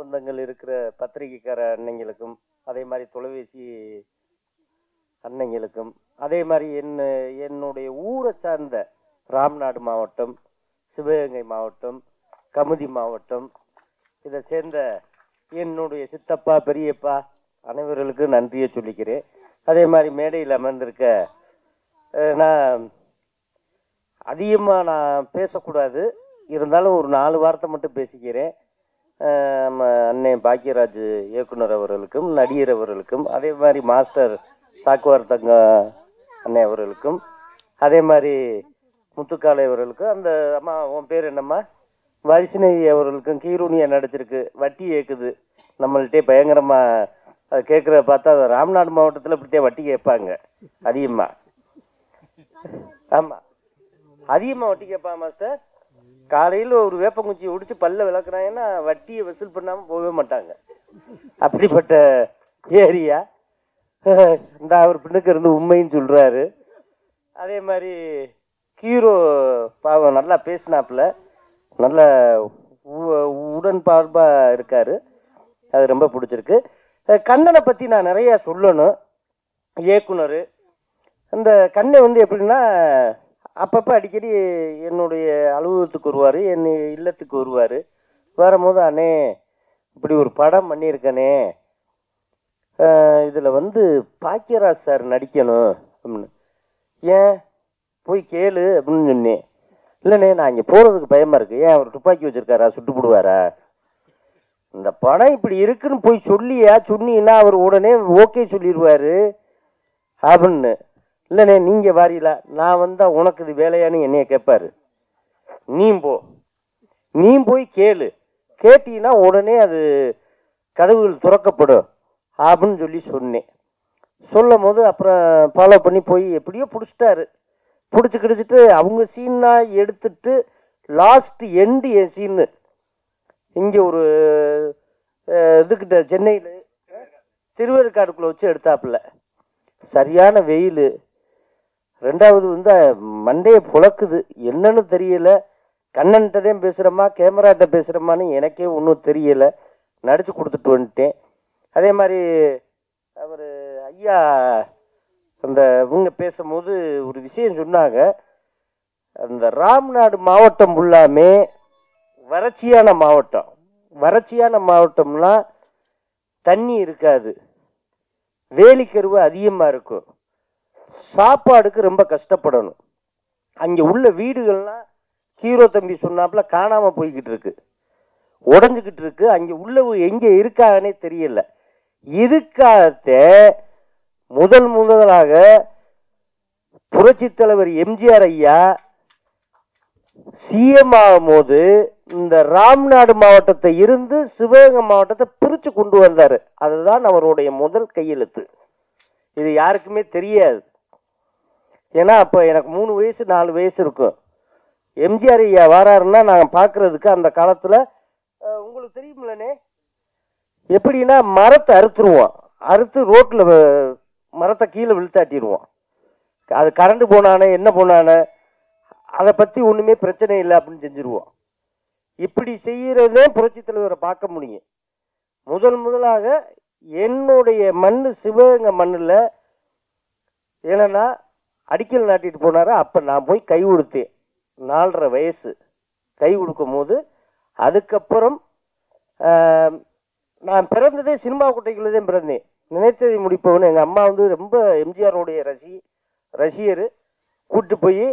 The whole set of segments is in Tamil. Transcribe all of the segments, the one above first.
சொந்தங்கள் இருக்கிற பத்திரிகைக்கார அன்னைங்களுக்கும், அதே மாதிரி தொலைபேசி அன்னைங்களுக்கும், அதே மாதிரி என்னுடைய ஊரை சார்ந்த ராம்நாடு மாவட்டம், சிவகங்கை மாவட்டம், கமுதி மாவட்டம், இதை சேர்ந்த என்னுடைய சித்தப்பா பெரியப்பா அனைவர்களுக்கும் நன்றியை சொல்லிக்கிறேன். அதே மாதிரி மேடையில் அமர்ந்திருக்க நான் அதிகமாக நான் பேசக்கூடாது, இருந்தாலும் ஒரு 4 வார்த்தை மட்டும் பேசிக்கிறேன். அண்ணன் பாக்கியராஜ் இயக்குனர் அவர்களுக்கும், நடிகர் அவர்களுக்கும், அதே மாதிரி மாஸ்டர் சாக்குவார் தங்க அண்ணன் அவர்களுக்கும், அதே மாதிரி முத்துக்காலை அவர்களுக்கும், அந்த அம்மா உன் பேர் என்னம்மா வைஷ்ணவி அவர்களுக்கும், கீரூனியா நடிச்சிருக்கு, வட்டி ஏக்குது நம்மள்கிட்டே பயங்கரமாக. அது கேட்குறத பார்த்தா ராம்நாடு மாவட்டத்தில் இப்படித்தே வட்டி கேட்பாங்க அதிகமாக. ஆமாம், அதிகமாக வட்டி கேட்பாங்க மாஸ்டர். காலையில் ஒரு வேப்பங்குச்சி ஒடிச்சு பல்ல விளக்குறாங்கன்னா வட்டியை வசூல் பண்ணாமல் போகவே மாட்டாங்க. அப்படிப்பட்ட ஏரியா. இந்த அவர் பின்னுக்கு இருந்து உண்மைன்னு சொல்கிறாரு. அதே மாதிரி ஹீரோ பாவம் நல்லா பேசினாப்புல, நல்ல உடன்பார்பாக இருக்கார். அது ரொம்ப பிடிச்சிருக்கு. கண்ணனை பற்றி நான் நிறையா சொல்லணும். இயக்குனர் அந்த கண்ணை வந்து எப்படின்னா, அப்பப்போ அடிக்கடி என்னுடைய அலுவலகத்துக்கு வருவார், என் இல்லத்துக்கு வருவார். வரும்போது அண்ணே இப்படி ஒரு படம் பண்ணியிருக்கனே, இதில் வந்து பாக்கியராஜ் சார் நடிக்கணும் அப்படின்னு. ஏன் போய் கேளு அப்படின்னு சொன்னேன். இல்லைண்ணே நான் இங்கே போகிறதுக்கு பயமாக இருக்குது. ஏன் அவர் துப்பாக்கி வச்சுருக்காரா, சுட்டு போடுவாரா? இந்த படம் இப்படி இருக்குன்னு போய் சொல்லியா, சொன்னீங்கன்னா அவர் உடனே ஓகே சொல்லிடுவார் அப்படின்னு. இல்லைண்ணே நீங்கள் வாரியலா, நான் வந்தால் உனக்கு இது வேலையான்னு என்னைய கேட்பாரு. நீ போய் கேளு, கேட்டீங்கன்னா உடனே அது கதவுகள் திறக்கப்படும் அப்படின்னு சொல்லி சொன்னேன். சொல்லும் போது அப்புறம் ஃபாலோ பண்ணி போய் எப்படியோ பிடிச்சிட்டாரு. பிடிச்சிக்கிடிச்சிட்டு அவங்க சீன்னா எடுத்துட்டு லாஸ்ட் எண்டு என் சீனு இங்கே ஒரு இதுக்கிட்ட சென்னையில் திருவேற்காடுக்குள்ளே வச்சு எடுத்தாப்புல. சரியான வெயில். 2வது வந்து மண்டையை புழக்குது, என்னன்னு தெரியல. கண்ணன்கிட்ட தான் பேசுகிறோமா கேமராட்ட பேசுகிறோமான்னு எனக்கே ஒன்றும் தெரியலை. நடித்து கொடுத்துட்டு வந்துட்டேன். அதே மாதிரி அவர் ஐயா அந்த இவங்க பேசும்போது ஒரு விஷயம் சொன்னாங்க. அந்த ராம்நாடு மாவட்டம் ஃபுல்லாமே வறட்சியான மாவட்டம். வறட்சியான மாவட்டம்னா தண்ணி இருக்காது, வேலிக்கருவு அதிகமாக இருக்கும், சாப்பாடுக்கு ரொம்ப கஷ்டப்படணும். அங்கே உள்ள வீடுகள்லாம் ஹீரோ தம்பி சொன்னாப்புல காணாமல் போய்கிட்டு இருக்கு, உடஞ்சிக்கிட்டு இருக்கு. அங்கே உள்ள எங்கே இருக்காங்கன்னே தெரியல. இதுக்காக முதலாக புரட்சி தலைவர் எம்ஜிஆர் ஐயா சிஎம் ஆகும் போது இந்த ராம்நாடு மாவட்டத்தை இருந்து சிவகங்கை மாவட்டத்தை பிரித்து கொண்டு வந்தார். அதுதான் அவருடைய முதல் கையெழுத்து. இது யாருக்குமே தெரியாது. ஏன்னா அப்போ எனக்கு 3 வயசு 4 வயசு இருக்கும். எம்ஜிஆர் ஐயா வராருன்னா நாங்கள் பார்க்கறதுக்கு அந்த காலத்தில் உங்களுக்கு தெரியுமில்லனே, எப்படின்னா மரத்தை அறுத்துருவோம், அறுத்து ரோட்டில் மரத்தை கீழே விழுத்தாட்டிடுவோம். அது கரண்ட் போனானே என்ன போனானே அதை பற்றி ஒன்றுமே பிரச்சனை இல்லை அப்படின்னு செஞ்சுருவோம். இப்படி செய்கிறதே புரட்சி தலைவரை பார்க்க முடியும். முதலாக என்னுடைய மண் சிவகங்கை மண்ணில் ஏன்னா அடிக்கல் நாட்டிட்டு போனாரா, அப்போ நான் போய் கை கொடுத்தேன். 4.5 வயசு கை கொடுக்கும் போது, அதுக்கப்புறம் நான் பிறந்ததே சினிமா குட்டைக்குள்ளே தான் பிறந்தேன். நினைத்ததை முடிப்பவன். எங்கள் அம்மா வந்து ரொம்ப எம்ஜிஆருடைய ரசிகர். கூப்பிட்டு போய்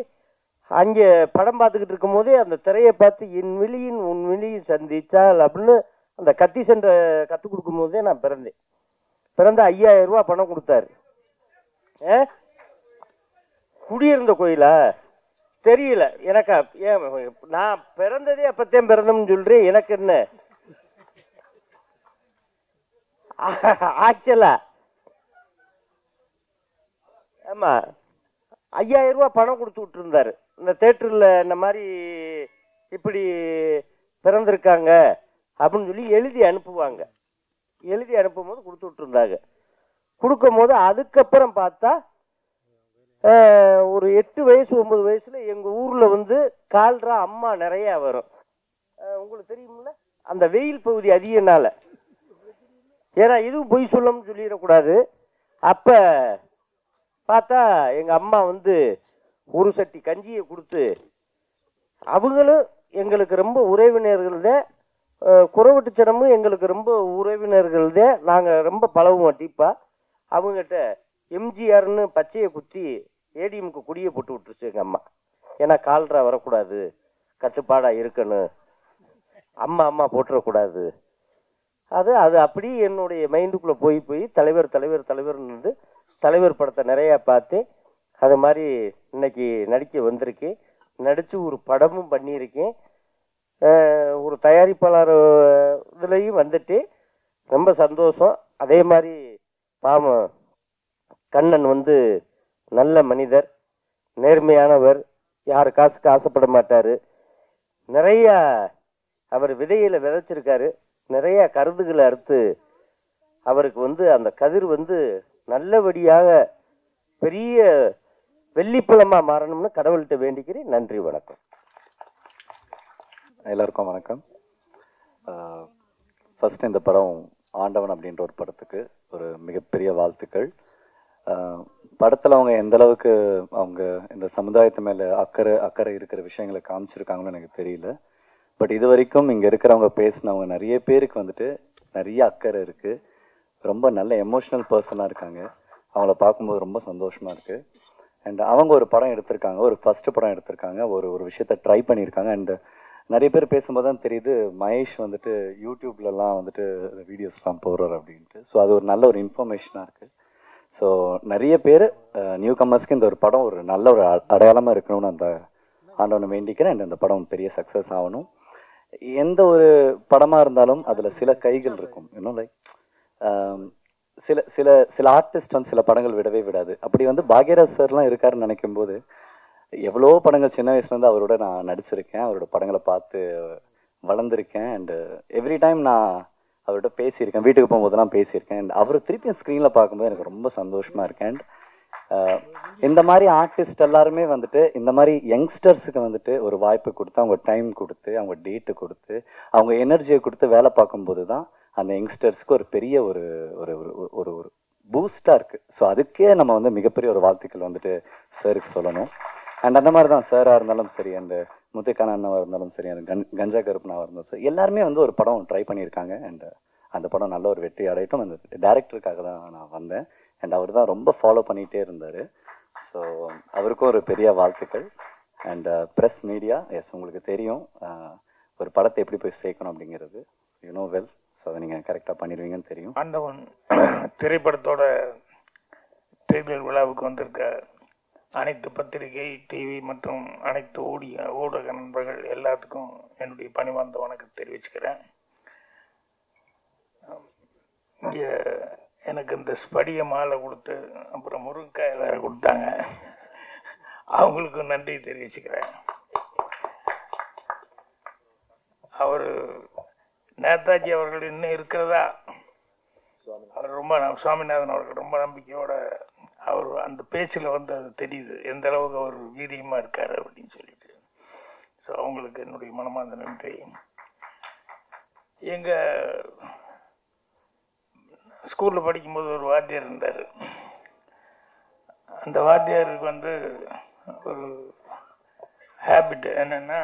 அங்கே படம் பார்த்துக்கிட்டு இருக்கும் போதே அந்த திரையை பார்த்து என் விழியின் உன் விழியை சந்திச்சால் அப்படின்னு அந்த கத்தி சண்டை கற்றுக் கொடுக்கும் போதே நான் பிறந்தேன். பிறந்த 5000 ரூபா பணம் கொடுத்தாரு. குடியிருந்த கோயிலா தெரியல எனக்கா. ஏன் நான் பிறந்ததே அப்பத்தையும் பிறந்தோம்னு சொல்றேன். எனக்கு என்ன ஆக்சுவலா ஆமா 5000 ரூபா பணம் கொடுத்து விட்டு இருந்தாரு. இந்த தேட்டரில் இந்த மாதிரி இப்படி பிறந்திருக்காங்க அப்படின்னு சொல்லி எழுதி அனுப்புவாங்க. எழுதி அனுப்பும் போது கொடுத்து விட்டுருந்தாங்க. கொடுக்கும் போது அதுக்கப்புறம் பார்த்தா ஒரு 8 வயசு 9 வயசுல எங்கள் ஊரில் வந்து கால்ரா அம்மா நிறையா வரும். உங்களுக்கு தெரியுமில்ல, அந்த வெயில் பகுதி அதிகனால. ஏன்னா இதுவும் பொய் சொல்லணும்னு சொல்லிடக்கூடாது. அப்ப பார்த்தா எங்க அம்மா வந்து ஒரு சட்டி கஞ்சியை கொடுத்து, அவங்களும் எங்களுக்கு ரொம்ப உறவினர்கள் தான், குறவட்டுச்சனமும் எங்களுக்கு ரொம்ப உறவினர்கள் தான், நாங்கள் ரொம்ப பழகுவோம் டீப்பா. அவங்ககிட்ட எம்ஜிஆர்னு பச்சையை குத்தி ஏடிஎம்க்கு குடியை போட்டு விட்டுருச்சு எங்கள் அம்மா. ஏன்னா கால்ரா வரக்கூடாது, கட்டுப்பாடாக இருக்கணும், அம்மா அம்மா போட்டுறக்கூடாது. அது அது அப்படி என்னுடைய மைண்டுக்குள்ளே போய் போய் தலைவர் தலைவர் தலைவர்னு தலைவர் படத்தை நிறையா பார்த்தேன். அது மாதிரி இன்னைக்கு நடிக்க வந்திருக்கேன். நடித்து ஒரு படமும் பண்ணியிருக்கேன். ஒரு தயாரிப்பாளர் இதுலேயும் வந்துட்டு ரொம்ப சந்தோஷம். அதே மாதிரி பாவம் கண்ணன் வந்து நல்ல மனிதர், நேர்மையானவர், யார் காசுக்கு ஆசைப்பட மாட்டார். நிறைய அவர் விதையில் விதைச்சிருக்காரு. நிறைய கருதுகளை அறுத்து அவருக்கு வந்து அந்த கதிர் வந்து நல்லபடியாக பெரிய வெள்ளிப்பழமா மாறணும்னு கடவுள்கிட்ட வேண்டிக்கிறேன். நன்றி, வணக்கம். எல்லாருக்கும் வணக்கம். ஃபர்ஸ்ட் இந்த படம் ஆண்டவன் அப்படின்ற ஒரு படத்துக்கு ஒரு மிகப்பெரிய வாழ்த்துக்கள். படத்தில் அவங்க எந்த அளவுக்கு அவங்க இந்த சமுதாயத்து மேலே அக்கறை இருக்கிற விஷயங்களை காமிச்சிருக்காங்கன்னு எனக்கு தெரியல. பட் இது வரைக்கும் இங்கே இருக்கிறவங்க பேசினவங்க நிறைய பேருக்கு வந்துட்டு நிறைய அக்கறை இருக்குது. ரொம்ப நல்ல எமோஷ்னல் பர்சனாக இருக்காங்க. அவங்கள பார்க்கும்போது ரொம்ப சந்தோஷமாக இருக்குது. அண்ட் அவங்க ஒரு படம் எடுத்திருக்காங்க, ஒரு ஃபஸ்ட்டு படம் எடுத்திருக்காங்க, ஒரு விஷயத்த ட்ரை பண்ணியிருக்காங்க. அண்டு நிறைய பேர் பேசும்போது தான் தெரியுது மகேஷ் வந்துட்டு யூடியூப்லலாம் வந்துட்டு வீடியோஸ்லாம் போடுறார் அப்படின்ட்டு. ஸோ அது ஒரு நல்ல ஒரு இன்ஃபர்மேஷனாக இருக்குது. ஸோ நிறைய பேர் நியூ கம்மர்ஸ்க்கு இந்த ஒரு படம் ஒரு நல்ல ஒரு அடையாளமாக இருக்கணும்னு அந்த ஆண்டவனை வேண்டிக்கிறேன். அண்ட் அந்த படம் பெரிய சக்ஸஸ் ஆகணும். எந்த ஒரு படமாக இருந்தாலும் அதில் சில கைகள் இருக்கும். இன்னும் லைக் சில சில சில ஆர்டிஸ்ட் வந்து சில படங்கள் விடவே விடாது. அப்படி வந்து பாக்யராஜ் சார்லாம் இருக்காருன்னு நினைக்கும் போது எவ்வளோ படங்கள் சின்ன வயசுலேருந்து அவரோட நான் நடிச்சிருக்கேன், அவரோட படங்களை பார்த்து வளர்ந்துருக்கேன். அண்டு எவ்ரி டைம் நான் அவர்கிட்ட பேசியிருக்கேன், வீட்டுக்கு போகும்போதெல்லாம் பேசியிருக்கேன். அண்ட் அவர் திருப்பியும் ஸ்க்ரீனில் பார்க்கும்போது எனக்கு ரொம்ப சந்தோஷமாக இருக்கேன். இந்த மாதிரி ஆர்டிஸ்ட் எல்லாருமே வந்துட்டு இந்த மாதிரி யங்ஸ்டர்ஸுக்கு வந்துட்டு ஒரு வாய்ப்பு கொடுத்து, அவங்க டைம் கொடுத்து, அவங்க டேட்டு கொடுத்து, அவங்க எனர்ஜியை கொடுத்து வேலை பார்க்கும்போது தான் அந்த யங்ஸ்டர்ஸ்க்கு ஒரு பெரிய ஒரு ஒரு ஒரு ஒரு பூஸ்டாக இருக்குது. ஸோ அதுக்கே நம்ம வந்து மிகப்பெரிய ஒரு வாழ்த்துக்கள் வந்துட்டு சாருக்கு சொல்லணும். அண்ட் அந்த மாதிரி தான் சாராக இருந்தாலும் சரி, அந்த முத்துக்கான அண்ணாவாக இருந்தாலும் சரி, அந்த கஞ்சா கருப்பனாவாக இருந்தாலும் சரி, எல்லாருமே வந்து ஒரு படம் ட்ரை பண்ணியிருக்காங்க. அண்ட் அந்த படம் நல்ல ஒரு வெற்றி அடையட்டும். அந்த டேரக்டருக்காக தான் நான் வந்தேன். அண்ட் அவர் தான் ரொம்ப ஃபாலோ பண்ணிகிட்டே இருந்தார். ஸோ அவருக்கும் ஒரு பெரிய வாழ்த்துக்கள். அண்ட் ப்ரெஸ் மீடியா, எஸ் உங்களுக்கு தெரியும் ஒரு படத்தை எப்படி போய் சேர்க்கணும் அப்படிங்கிறது, யூனோ வெல். ஸோ அதை நீங்கள் கரெக்டாக பண்ணிடுவீங்கன்னு தெரியும். ஆண்டவன் திரைப்படத்தோட தேர்தல் விழாவுக்கு வந்திருக்க அனைத்து பத்திரிகை, டிவி மற்றும் அனைத்து ஊடக நண்பர்கள் எல்லாத்துக்கும் என்னுடைய பணிவார்ந்த வணக்கம் தெரிவிச்சுக்கிறேன். இங்கே எனக்கு இந்த ஸ்படிய மாலை கொடுத்து அப்புறம் முருங்கைக்காய் வேறு கொடுத்தாங்க, அவங்களுக்கு நன்றி தெரிவிச்சுக்கிறேன். அவர் நேதாஜி அவர்கள் இன்னும் இருக்கிறதா, அவர் ரொம்ப சுவாமிநாதன் அவர்கள் ரொம்ப நம்பிக்கையோட அவர் அந்த பேச்சில் வந்து அது தெரியுது எந்த அளவுக்கு அவர் வீரியமாக இருக்கார் அப்படின்னு சொல்லிட்டு. ஸோ அவங்களுக்கு என்னுடைய மனமார்ந்த நன்றி. எங்கள் ஸ்கூலில் படிக்கும்போது ஒரு வாத்தியார் இருந்தார். அந்த வாத்தியாருக்கு வந்து ஒரு ஹேபிட் என்னென்னா,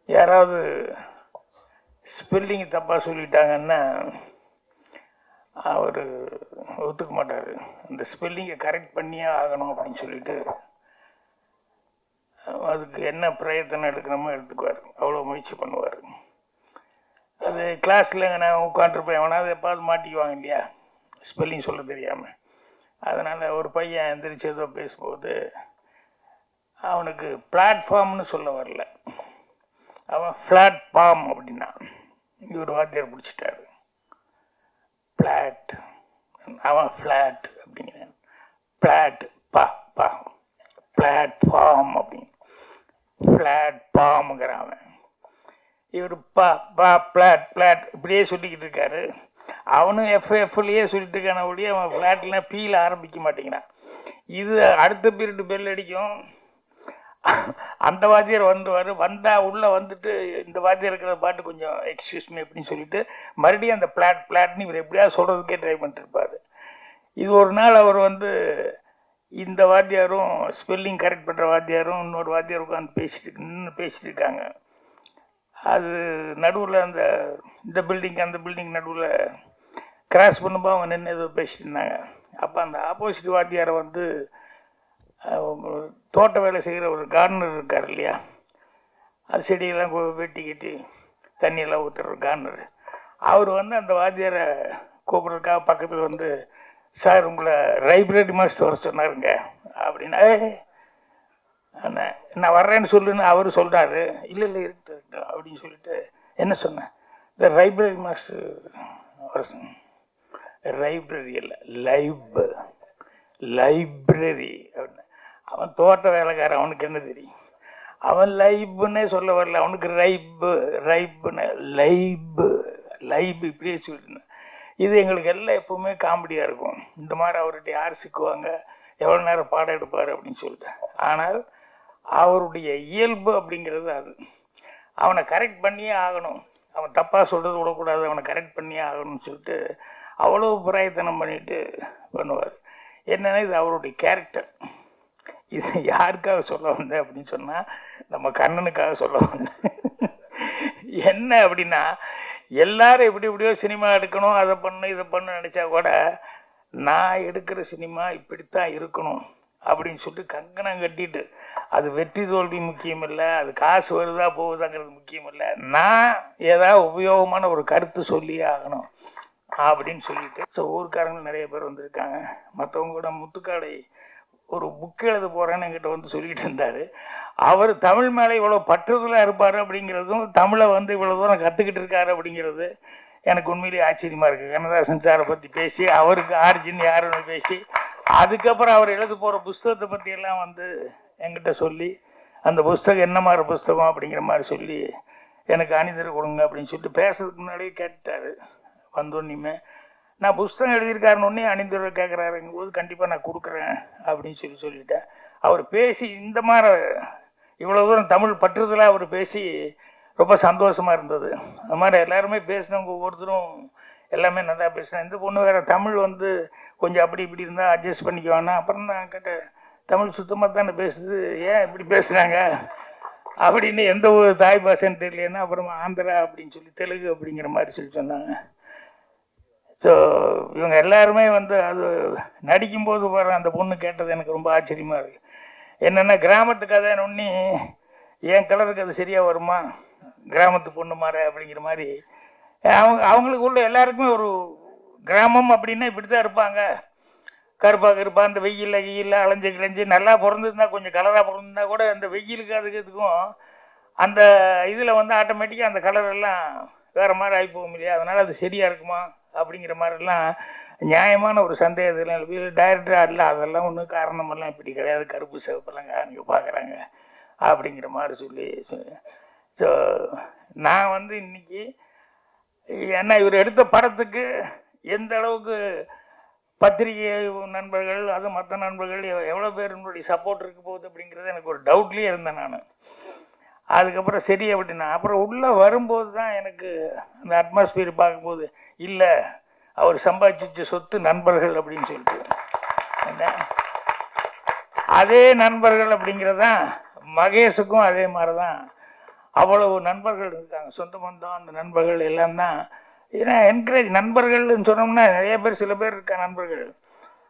யாராவது ஸ்பெல்லிங் தப்பாக சொல்லிட்டாங்கன்னா அவர் ஒத்துக்க மாட்டார். அந்த ஸ்பெல்லிங்கை கரெக்ட் பண்ணியே ஆகணும் அப்படின்னு சொல்லிட்டு அதுக்கு என்ன பிரயத்தனம் எடுக்கணுமோ எடுத்துக்குவார். அவ்வளோ முயற்சி பண்ணுவார். அது கிளாஸில் நான் உட்காந்துருப்பேன், எவனாவது எப்பாவது மாட்டிக்குவாங்க இல்லையா ஸ்பெல்லிங் சொல்ல தெரியாமல். அதனால் ஒரு பையன் எந்திரிச்சு ஏதோ பேசும்போது அவனுக்கு பிளாட்ஃபார்ம்னு சொல்ல வரல, அவன் ஃப்ளாட் பாம் அப்படின்னா இவர் வாத்தியார் பிடிச்சிட்டாரு. பிளாட், அவன் ஃப்ளாட் அப்படிங்கிறான். பிளாட் பா பா, பிளாட்ஃபார்ம் அப்படின்னு ஃப்ளாட் பாம்ங்கிறான் அவன். இவர் பா பா பிளாட் பிளாட் இப்படியே சொல்லிக்கிட்டு இருக்காரு. அவனும் எஃப்எஃப்லேயே சொல்லிட்டு இருக்கான ஒழிய அவன் ஃப்ளாட்லாம் பீல ஆரம்பிக்க மாட்டேங்கிறான். இது அடுத்த பீரியட் பெல் அடிக்கும், அந்த வாத்தியார் வந்தால் உள்ளே வந்துட்டு இந்த வாத்தியார் இருக்கிற பாட்டு கொஞ்சம் எக்ஸ்கியூஸ் மீ அப்படின்னு சொல்லிட்டு மறுபடியும் அந்த பிளாட்னு இவர் எப்படியாவது சொல்கிறதுக்கே ட்ரை பண்ணிட்டுருப்பார். இது ஒரு நாள் அவர் இந்த வாத்தியாரும் ஸ்பெல்லிங் கரெக்ட் பண்ணுற வாத்தியாரும் இன்னொரு வாத்தியார் உட்காந்து பேசிட்டு இருக்காங்க. அது நடுவில் இந்த பில்டிங் அந்த பில்டிங் நடுவில் கிராஸ் பண்ணும்போது அவங்க நின்று ஏதோ பேசிட்டு இருந்தாங்க. அப்போ அந்த ஆப்போசிட் வாத்தியாரை தோட்ட வேலை செய்கிற ஒரு கார்டனர் இருக்கார் இல்லையா, அது செடியெல்லாம் வெட்டிக்கிட்டு தண்ணியெல்லாம் ஊற்றுற கார்டனர், அவர் அந்த வாத்தியாரை கூப்பிட்றதுக்காக பக்கத்தில் சார் உங்களை லைப்ரரி மாஸ்டர் வர சொன்னாருங்க அப்படின்னா, நான் வர்றேன்னு சொல்லுன்னு அவர் சொல்கிறாரு. இல்லை இருக்கு அப்படின்னு சொல்லிட்டு என்ன சொன்னேன், இந்த லைப்ரரி மாஸ்டர் வர சொன்னேன். லைப்ரரி இல்லை லைப்ரரி அப்படின்னு. அவன் தோட்ட வேலைக்காரன், அவனுக்கு என்ன தெரியும், அவன் லைப்னே சொல்ல வரல, அவனுக்கு ரைப்புன்னு லைப் இப்படியே சொல்லிட்டு. இது எங்களுக்கு எல்லாம் எப்பவுமே காமெடியாக இருக்கும். இந்த மாதிரி அவர்கிட்ட யார் சிக்குவாங்க, எவ்வளோ நேரம் பாடம் எடுப்பார் அப்படின்னு சொல்லிட்டு. ஆனால் அவருடைய இயல்பு அப்படிங்கிறது அது. அவனை கரெக்ட் பண்ணியே ஆகணும், அவன் தப்பாக சொல்கிறது விடக்கூடாது, அவனை கரெக்ட் பண்ணியே ஆகணும்னு சொல்லிட்டு அவ்வளோ பிராயத்தனம் பண்ணிட்டு பண்ணுவார். என்னன்னா இது அவருடைய கேரக்டர். இது யாருக்காக சொல்ல வந்தேன் அப்படின்னு சொன்னால் நம்ம கண்ணனுக்காக சொல்ல வந்தேன். என்ன அப்படின்னா, எல்லாரும் எப்படியோ சினிமா எடுக்கணும், அதை பண்ணு இதை பண்ணு நினச்சா கூட நான் எடுக்கிற சினிமா இப்படித்தான் இருக்கணும் அப்படின்னு சொல்லிட்டு கங்கணம் கட்டிட்டு, அது வெற்றி தோல்வி முக்கியம் இல்லை, அது காசு வருதா போகுதாங்கிறது முக்கியம் இல்லை, நான் ஏதாவது உபயோகமான ஒரு கருத்து சொல்லியே ஆகணும் அப்படின்னு சொல்லிட்டு. ஸோ ஊருக்காரங்க நிறைய பேர் வந்திருக்காங்க. மற்றவங்க கூட முத்துக்காடை ஒரு புக் எழுத போகிறேன்னு என்கிட்ட சொல்லிகிட்டு இருந்தார். அவர் தமிழ் மேலே இவ்வளோ பற்றுதலாக இருப்பார் அப்படிங்கிறதும், தமிழை இவ்வளோ தூரம் கற்றுக்கிட்டு இருக்காரு அப்படிங்கிறது எனக்கு உண்மையிலேயே ஆச்சரியமாக இருக்குது. கண்ணதாசன் சாரை பற்றி பேசி, அவருக்கு ஆரிஜின் யாருன்னு பேசி, அதுக்கப்புறம் அவர் எழுத போகிற புஸ்தகத்தை பற்றியெல்லாம் என்கிட்ட சொல்லி, அந்த புஸ்தகம் என்ன மாதிரி புஸ்தகம் அப்படிங்கிற மாதிரி சொல்லி எனக்கு அணிதர் கொடுங்க அப்படின்னு சொல்லிட்டு பேசுறதுக்கு முன்னாடியே கேட்டார். வந்தோன்னையுமே நான் புஸ்தகம் எழுதியிருக்காருன்னு அணிந்துரை கேட்குறாருங்கும் போது கண்டிப்பாக நான் கொடுக்குறேன் அப்படின்னு சொல்லிட்டேன். அவர் பேசி இந்த மாதிரி இவ்வளோ தூரம் தமிழ் பற்றுதலாக அவர் பேசி ரொம்ப சந்தோஷமாக இருந்தது. அது மாதிரி எல்லாருமே பேசினவங்க ஒவ்வொருத்தரும் எல்லாமே நல்லா பேசினேன். இந்த பொண்ணு வேறு தமிழ் கொஞ்சம் அப்படி இப்படி இருந்தால் அட்ஜஸ்ட் பண்ணிக்குவானா. அப்புறம் நான் கேட்டேன், தமிழ் சுத்தமாக தானே பேசுது, ஏன் இப்படி பேசுகிறாங்க அப்படின்னு. எந்த ஒரு தாய் பாஷைன்னு தெரியலன்னா அப்புறமா ஆந்திரா அப்படின்னு சொல்லி தெலுங்கு அப்படிங்கிற மாதிரி சொன்னாங்க. ஸோ இவங்க எல்லாருமே அது நடிக்கும்போது வர அந்த பொண்ணு கேட்டது எனக்கு ரொம்ப ஆச்சரியமாக இருக்குது. என்னென்னா, கிராமத்து கதைன்னு ஒன்று என் கலருக்கு அது சரியாக வருமா, கிராமத்து பொண்ணு மாற அப்படிங்கிற மாதிரி அவங்களுக்கு உள்ள எல்லாருக்குமே ஒரு கிராமம் அப்படின்னா இப்படி தான் இருப்பாங்க. கருப்பா அந்த வெயிலில் அலைஞ்சு கிளைஞ்சி நல்லா பிறந்திருந்தா, கொஞ்சம் கலராக பிறந்திருந்தா கூட அந்த வெயிலுக்கு அதுக்கும் அந்த இதில் ஆட்டோமேட்டிக்காக அந்த கலர் எல்லாம் வேறு மாதிரி ஆகி போகும் இல்லையா. அதனால் அது சரியாக இருக்குமா அப்படிங்கிற மாதிரிலாம் நியாயமான ஒரு சந்தேகத்தில் டைரக்டராக இல்லை, அதெல்லாம் ஒன்றும் காரணமெல்லாம் இப்படி கிடையாது, கருப்பு சிவப்பெல்லாம் இங்கே பார்க்குறாங்க அப்படிங்கிற மாதிரி சொல்லி. ஸோ நான் இன்னைக்கு ஏன்னா இவர் எடுத்த படத்துக்கு எந்த அளவுக்கு பத்திரிகை நண்பர்கள், அது மற்ற நண்பர்கள் எவ்வளோ பேர் என்னுடைய சப்போர்ட் இருக்க போகுது அப்படிங்கிறது எனக்கு ஒரு டவுட்லேயே இருந்தேன் நான். அதுக்கப்புறம் சரி அப்படின்னா, அப்புறம் உள்ளே வரும்போது தான் எனக்கு அந்த அட்மாஸ்பியர் பார்க்கும்போது, இல்லை அவர் சம்பாதிச்ச சொத்து நண்பர்கள் அப்படின்னு சொல்லிட்டு, அதே நண்பர்கள் அப்படிங்கிறதான் மகேஷுக்கும் அதே மாதிரி தான் அவ்வளவு நண்பர்கள் இருக்காங்க. சொந்த பந்தம் அந்த நண்பர்கள் எல்லாம் தான். ஏன்னா என்கரேஜ் நண்பர்கள்னு சொன்னோம்னா நிறைய பேர், சில பேர் இருக்கா நண்பர்கள்.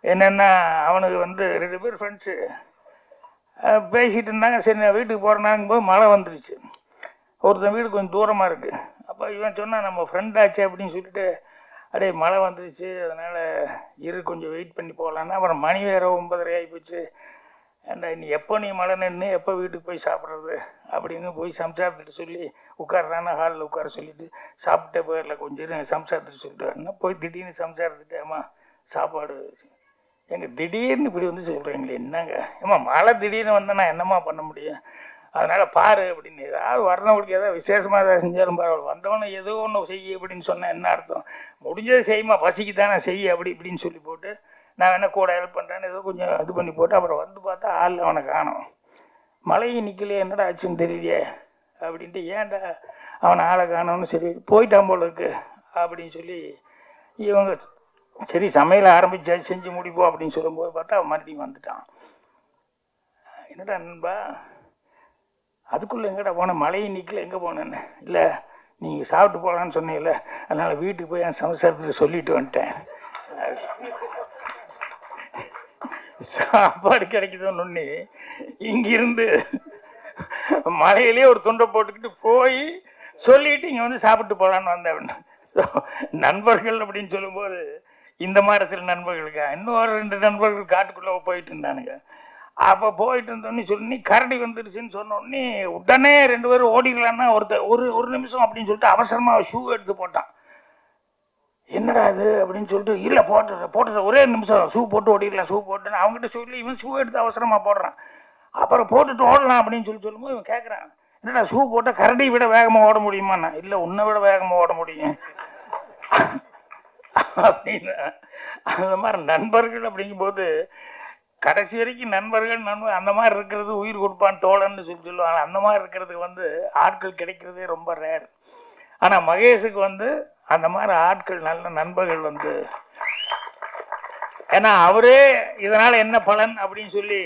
என்னென்னா அவனுக்கு 2 பேர் ஃப்ரெண்ட்ஸு பேசிகிட்டு இருந்தாங்க. சரி நான் வீட்டுக்கு போகிறேன்னாங்கும்போது மழை வந்துருச்சு. ஒருத்தன் வீடு கொஞ்சம் தூரமாக இருக்குது. அப்போ இவன் சொன்னால் நம்ம ஃப்ரெண்டாச்சு அப்படின்னு சொல்லிட்டு, அப்படியே மழை வந்துருச்சு, அதனால் கொஞ்சம் வெயிட் பண்ணி போகலான்னா. அப்புறம் மணி வேறு 9:30 ஆகி போச்சு. ஏண்டா நீ எப்போ நீ மழை நின்று எப்போ வீட்டுக்கு போய் சாப்பிட்றது அப்படின்னு போய் சம்சாரத்துட்டு சொல்லி உட்கார்றானா, ஹாலில் உட்கார சொல்லிவிட்டு சாப்பிட்டே போயிடல கொஞ்சம் சம்சாரத்துட்டு சொல்லிட்டு வரணும். போய் திடீர்னு சம்சாரத்துட்டு, அம்மா சாப்பாடு எங்கள் திடீர்னு இப்படி சொல்கிறீங்களே என்னங்க, ஏம்மா மழை திடீர்னு வந்தால் நான் என்னம்மா பண்ண முடியும், அதனால் பாரு அப்படின்னு. ஏதாவது வரணுங்களுக்கு ஏதாவது விசேஷமாக ஏதாவது செஞ்சாலும் பரவாயில்ல, வந்தவொன்னே ஏதோ ஒன்று செய்ய அப்படின்னு சொன்னால் என்ன அர்த்தம், முடிஞ்சது செய்யுமா, பசிக்கு தானே செய்ய அப்படி இப்படின்னு சொல்லி போட்டு, நான் என்ன கூட ஹெல்ப் பண்ணுறேன்னு ஏதோ கொஞ்சம் இது பண்ணி போட்டு, அப்புறம் பார்த்தா ஆள் அவனை காணும். மழையை நிற்கலையே, என்னடா ஆச்சுன்னு தெரியலையே அப்படின்ட்டு, ஏன்டா அவனை ஆளை காணோன்னு, சரி போயிட்டான் போல இருக்கு அப்படின்னு சொல்லி இவங்க சரி சமையல் ஆரம்பிச்சா செஞ்சு முடிப்போம் அப்படின்னு சொல்லும்போது பார்த்தா அவன் மறுபடியும் வந்துட்டான். என்னடா நண்பா அதுக்குள்ளே எங்கடா போன, மழையை நிற்கல, எங்கே போனேன்னு? இல்லை நீங்கள் சாப்பிட்டு போகலான்னு சொன்னீங்கல்ல, அதனால் வீட்டுக்கு போய் என் சம்சாரத்தில் சொல்லிட்டு வந்துட்டேன். சாப்பாடு கிடைக்குதுன்னு ஒன்று இங்கிருந்து மழையிலே ஒரு துண்டை போட்டுக்கிட்டு போய் சொல்லிட்டு இங்கே வந்து சாப்பிட்டு போகலான்னு வந்தேன். ஸோ நண்பர்கள் அப்படின்னு சொல்லும்போது இந்த மாதிரி சில நண்பர்களுக்கா, இன்னொரு 2 நண்பர்கள் காட்டுக்குள்ளே போயிட்டு இருந்தானுங்க. அப்போ போயிட்டு இருந்தோடனே சொல்லி கரடி வந்துருச்சுன்னு சொன்னோடனே உடனே 2 பேரும் ஓடிடலான்னா ஒரு நிமிஷம் அப்படின்னு சொல்லிட்டு அவசரமாக ஷூ எடுத்து போட்டான். என்னடா அது அப்படின்னு சொல்லிட்டு, இல்லை போட்டுற ஒரே நிமிஷம் ஷூ போட்டு ஓடிடலாம், ஷூ போட்டுன்னு அவங்ககிட்ட சொல்லி இவன் ஷூ எடுத்து அவசரமாக போடுறான். அப்புறம் போட்டுட்டு ஓடலாம் அப்படின்னு சொல்லும்போது இவன் கேட்குறான், என்னடா ஷூ போட்டால் கரடி விட வேகமாக ஓட முடியுமாண்ணா? இல்லை உன்னை விட வேகமாக ஓட முடியும் அப்படின்னு. அந்த மாதிரி நண்பர்கள் அப்படிங்கும்போது கடைசி வரைக்கும் நண்பர்கள் அந்த மாதிரி இருக்கிறது உயிர் கொடுப்பான் தோழன்னு சொல்லுவாங்க. அந்த மாதிரி இருக்கிறதுக்கு ஆட்கள் கிடைக்கிறதே ரொம்ப ரேர். ஆனால் மகேஷுக்கு அந்த மாதிரி ஆட்கள் நல்ல நண்பர்கள் ஏன்னா அவரே இதனால என்ன பலன் அப்படின்னு சொல்லி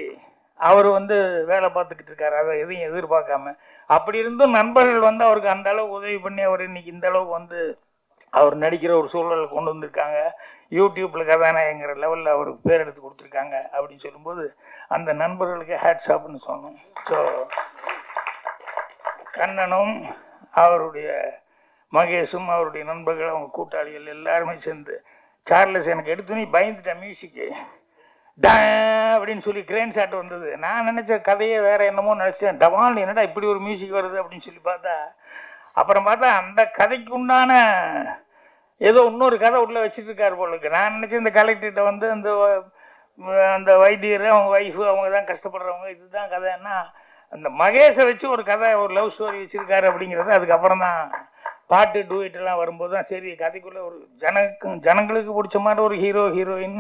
அவர் வேலை பார்த்துக்கிட்டு இருக்காரு, அதை எதையும் எதிர்பார்க்காம. அப்படி இருந்தும் நண்பர்கள் அவருக்கு அந்த அளவுக்கு உதவி பண்ணி அவர் இன்னைக்கு இந்த அளவுக்கு அவர் நடிக்கிற ஒரு சூழலை கொண்டு வந்திருக்காங்க. யூடியூப்ல கதாநாயகங்கிற லெவலில் அவருக்கு பேர் எடுத்து கொடுத்துருக்காங்க அப்படின்னு சொல்லும்போது அந்த நண்பர்களுக்கு ஹேட்ஸ் ஆப்னு சொன்னோம். ஸோ கண்ணனும் அவருடைய மகேஷும் அவருடைய நண்பர்கள் அவங்க கூட்டாளிகள் எல்லாருமே சேர்ந்து, சார்லஸ் எனக்கு எடுத்துனே பயந்துட்டேன், மியூசிக்கு அப்படின்னு சொல்லி கிரேன் ஷாட் வந்தது. நான் நினச்ச கதையே வேற என்னமோ நினச்சிட்டேன். டவால் என்னடா இப்படி ஒரு மியூசிக் வருது அப்படின்னு சொல்லி பார்த்தா, அப்புறம் பார்த்தா அந்த கதைக்கு உண்டான ஏதோ இன்னொரு கதை உள்ள வச்சுட்டு இருக்காரு போல இருக்கு. நான் நினச்சேன் இந்த கலெக்டர்கிட்ட அந்த வைத்தியர் அவங்க ஒய்ஃபு அவங்க தான் கஷ்டப்படுறவங்க, இதுதான் கதைன்னா அந்த மகேஷை வச்சு ஒரு கதை, ஒரு லவ் ஸ்டோரி வச்சிருக்காரு அப்படிங்கிறது அதுக்கப்புறம் தான் பாட்டு டூயிட்டெல்லாம் வரும்போது தான் சரி கதைக்குள்ளே ஒரு ஜனங்களுக்கு பிடிச்ச மாதிரி ஒரு ஹீரோ ஹீரோயின்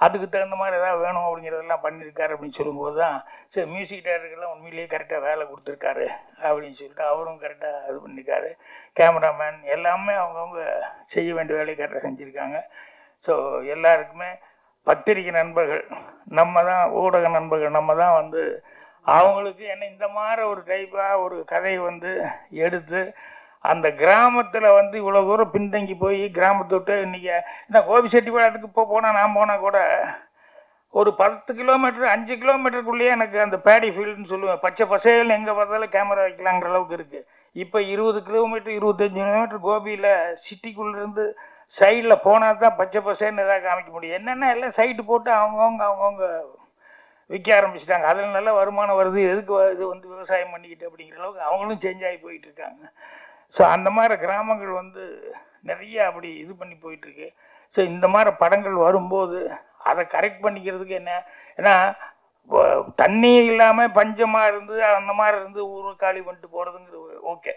அதுக்கு தகுந்த மாதிரி எதாவது வேணும் அப்படிங்கிறதெல்லாம் பண்ணியிருக்காரு அப்படின்னு சொல்லும்போது தான் சரி மியூசிக் டைரக்டர்லாம் உண்மையிலேயே கரெக்டாக வேலை கொடுத்துருக்காரு அப்படின்னு சொல்லிட்டு அவரும் கரெக்டாக இது பண்ணியிருக்காரு. கேமராமேன் எல்லாமே அவங்கவுங்க செய்ய வேண்டிய வேலையை கரெக்டாக செஞ்சுருக்காங்க. ஸோ எல்லாருக்குமே பத்திரிகை நண்பர்கள் நம்ம தான், ஊடக நண்பர்கள் நம்ம தான் அவங்களுக்கு என்ன இந்த மாதிரி ஒரு டைப்பாக ஒரு கதையை எடுத்து அந்த கிராமத்தில் இவ்வளோ தூரம் பின்தங்கி போய் கிராமத்தை விட்டு இன்றைக்கி இந்த கோபிச்செட்டிப்பாளையத்துக்கு போனால் நான் போனால் கூட ஒரு 10 கிலோமீட்டர் 5 கிலோமீட்டருக்குள்ளேயே எனக்கு அந்த பேடி ஃபீல்டுன்னு சொல்லுவேன், பச்சை பசையில் எங்கே பார்த்தாலும் கேமரா வைக்கலாங்கிற அளவுக்கு இருக்குது. இப்போ 20 கிலோமீட்டர் 25 கிலோமீட்டர் கோபியில் சிட்டிக்குள்ளேருந்து சைடில் போனால் தான் பச்சை பசைன்னு எதாவது காமிக்க முடியும். என்னென்னா எல்லாம் சைட்டு போட்டு அவங்கவுங்க விற்க ஆரம்பிச்சிட்டாங்க. அதில் நல்ல வருமானம் வருது, எதுக்கு இது விவசாயம் பண்ணிக்கிட்டு அப்படிங்கிற அளவுக்கு அவங்களும் சேஞ்ச் ஆகி போயிட்டுருக்காங்க. ஸோ அந்த மாதிரி கிராமங்கள் நிறைய அப்படி இது பண்ணி போயிட்டுருக்கு. ஸோ இந்த மாதிரி படங்கள் வரும்போது அதை கரெக்ட் பண்ணிக்கிறதுக்கு என்ன, ஏன்னா தண்ணி இல்லாமல் பஞ்சமாக இருந்து அந்த மாதிரி இருந்து ஊரை காலி பண்ணிட்டு போகிறதுங்கிறது ஓகே.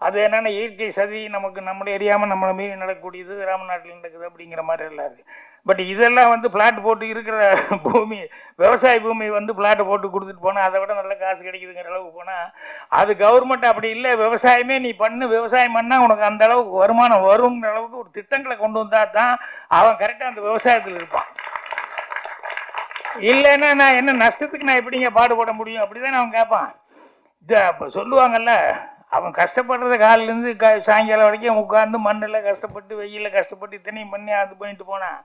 அது என்னென்னா இயற்கை சதி நமக்கு நம்மளை எரியாமல் நம்மளை மீறி நடக்கக்கூடியது ராமநாட்டில் நடக்குது அப்படிங்கிற மாதிரி எல்லாம் இருக்குது. பட் இதெல்லாம் பிளாட் போட்டு இருக்கிற பூமி, விவசாய பூமி பிளாட்டை போட்டு கொடுத்துட்டு போனால் அதை விட நல்ல காசு கிடைக்குதுங்கிற அளவுக்கு போனால் அது கவர்மெண்ட் அப்படி இல்லை, விவசாயமே நீ பண்ணு, விவசாயம் பண்ணால் உனக்கு அந்த அளவுக்கு வருமானம் வருங்கிற அளவுக்கு ஒரு திட்டங்களை கொண்டு வந்தால் தான் அவன் கரெக்டாக அந்த விவசாயத்தில் இருப்பான். இல்லைன்னா நான் என்ன நஷ்டத்துக்கு நான் எப்படிங்க பாடுபட முடியும் அப்படிதான் அவன் கேட்பான். இது அப்போ சொல்லுவாங்கல்ல, அவன் கஷ்டப்படுறத காலிலேருந்து சாயங்காலம் வரைக்கும் உட்காந்து மண்ணில் கஷ்டப்பட்டு வெயிலில் கஷ்டப்பட்டு இத்தனையும் பண்ணி அது பண்ணிட்டு போனான்.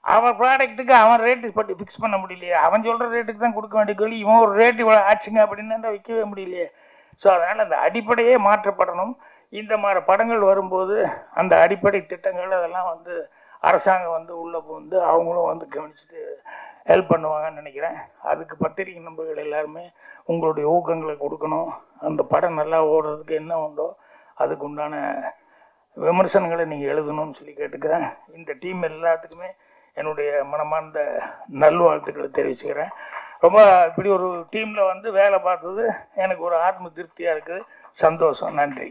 அவன் ப்ராடக்ட்டுக்கு அவன் ரேட்டு பட்டு ஃபிக்ஸ் பண்ண முடியலையே, அவன் சொல்கிற ரேட்டுக்கு தான் கொடுக்க வேண்டிய கேள்வி, இவன் ஒரு ரேட்டு இவ்வளோ ஆச்சுங்க அப்படின்னு வைக்கவே முடியலையே. ஸோ அதனால் அந்த அடிப்படையே மாற்றப்படணும். இந்த மாதிரி படங்கள் வரும்போது அந்த அடிப்படை திட்டங்கள் அதெல்லாம் அரசாங்கம் உள்ளே புகுந்து அவங்களும் கவனிச்சுட்டு ஹெல்ப் பண்ணுவாங்கன்னு நினைக்கிறேன். அதுக்கு பத்திரிகை நண்பர்கள் எல்லாருமே உங்களுடைய ஊக்கங்களை கொடுக்கணும். அந்த படம் நல்லா ஓடுறதுக்கு என்ன உண்டோ அதுக்கு உண்டான விமர்சனங்களை நீங்கள் எழுதணும்னு சொல்லி கேட்டுக்கிறேன். இந்த டீம் எல்லாத்துக்குமே என்னுடைய மனமார்ந்த நல்வாழ்த்துக்களை தெரிவிச்சுக்கிறேன். ரொம்ப இப்படி ஒரு டீமில் வேலை பார்த்தது எனக்கு ஒரு ஆத்ம திருப்தியாக இருக்குது, சந்தோஷம். நன்றி.